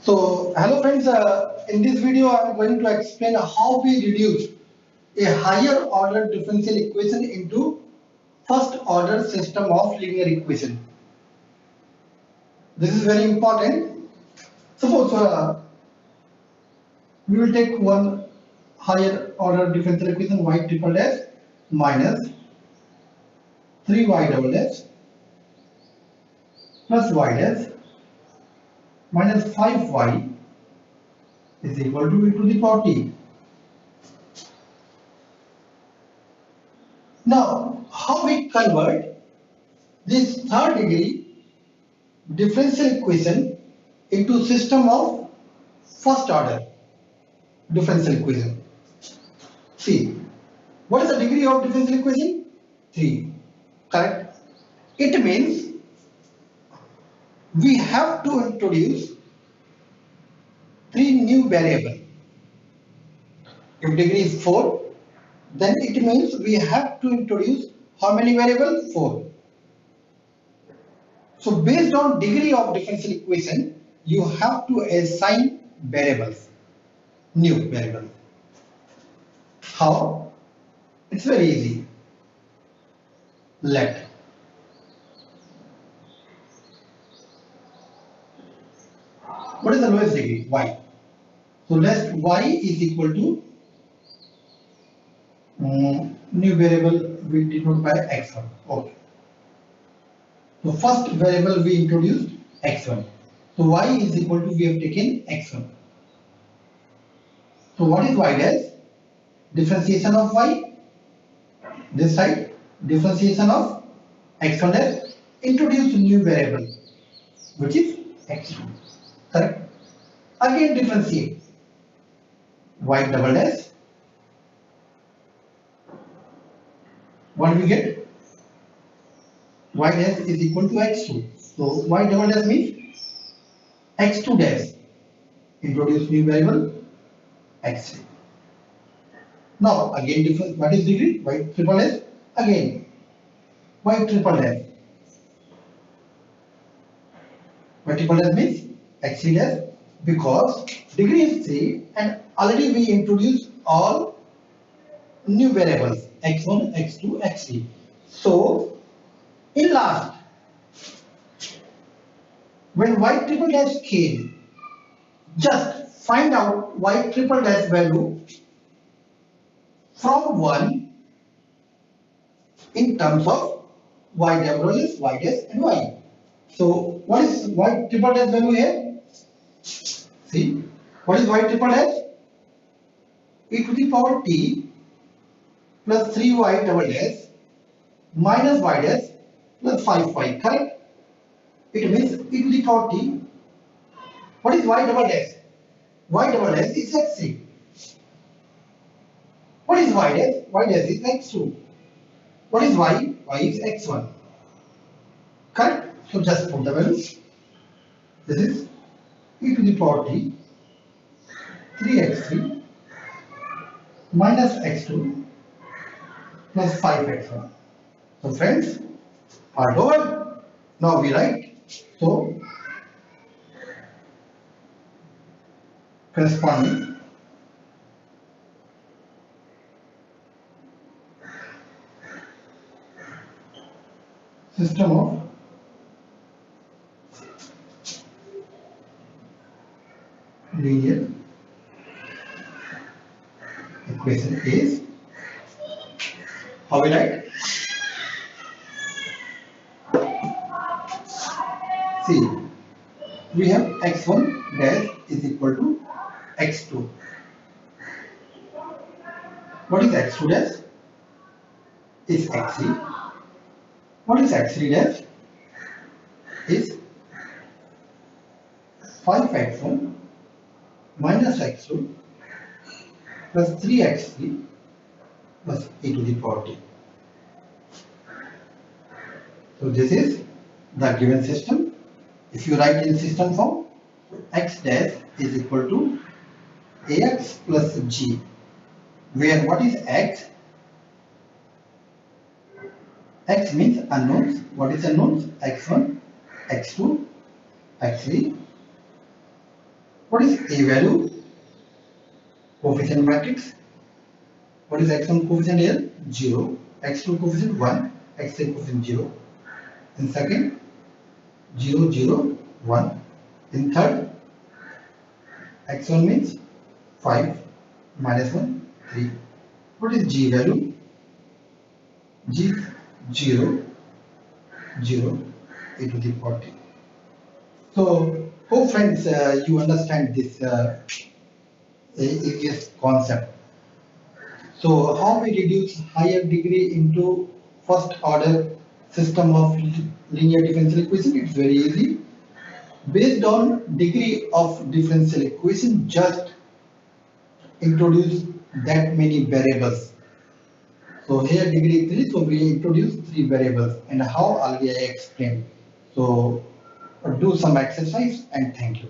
So, hello friends, in this video I am going to explain how we reduce a higher order differential equation into first order system of linear equation. This is very important. Suppose we will take one higher order differential equation y triple dash minus 3y double dash plus y dash minus 5y is equal to e to the power t. Now, how we convert this third degree differential equation into system of first order differential equation? See, what is the degree of differential equation? 3, correct? It means we have to introduce 3 new variables. If degree is 4, then it means we have to introduce how many variables? 4. So based on degree of differential equation, you have to assign variables, new variables. How? It's very easy. Let what is the lowest degree? Y. So let y is equal to new variable we denote by x1. Okay. So first variable we introduced x1. So y is equal to, we have taken x1. So what is y dash? Differentiation of y. This side, differentiation of x1 dash. Introduce new variable, which is x2. Correct? Again differentiate. Y double dash. What we get? Y dash is equal to x2. So y double dash means x2 dash. Introduce new variable x3. Now again difference. What is degree? Y triple dash. Again y triple dash. Y triple dash means x3 dash, because degree is 3 and already we introduced all new variables x1, x2, x3. So in last, when y triple dash came, just find out y triple dash value from 1 in terms of y double dash, y dash and y. So what is y triple dash value here? See, what is y triple dash? E to the power t plus 3y double dash minus y dash plus 5y, correct? It means e to the power t. What is y double dash? Y double dash is x3. What is y dash? Y dash is x2. What is y? Y is x1. Correct? So just put the values. This is e to the power t 3x3 minus x2 plus 5x1. So friends, part over. Now we write. So corresponding system of linear equation is, how we write? See, we have x1 dash is equal to x2. What is x2 dash? Is x3. What is x3 dash? Is 5x1 minus x2 plus 3x3 plus e to the power t. So this is the given system. If you write in system form, x dash is equal to ax plus g, where what is x? X means unknowns. What is unknowns? x1, x2, x3, What is A value? Coefficient matrix. What is x1 coefficient here? 0. x2 coefficient 1. x3 coefficient 0. In second, 0, 0, 1. In third, x1 means 5 minus 1, 3. What is g value? G 0, 0, e to the 40. So, hope friends you understand this AES concept. So, how we reduce higher degree into first order system of linear differential equation? It's very easy. Based on degree of differential equation, just introduce that many variables. So here degree 3, so we introduce 3 variables, and how already I explained. So do some exercise and thank you.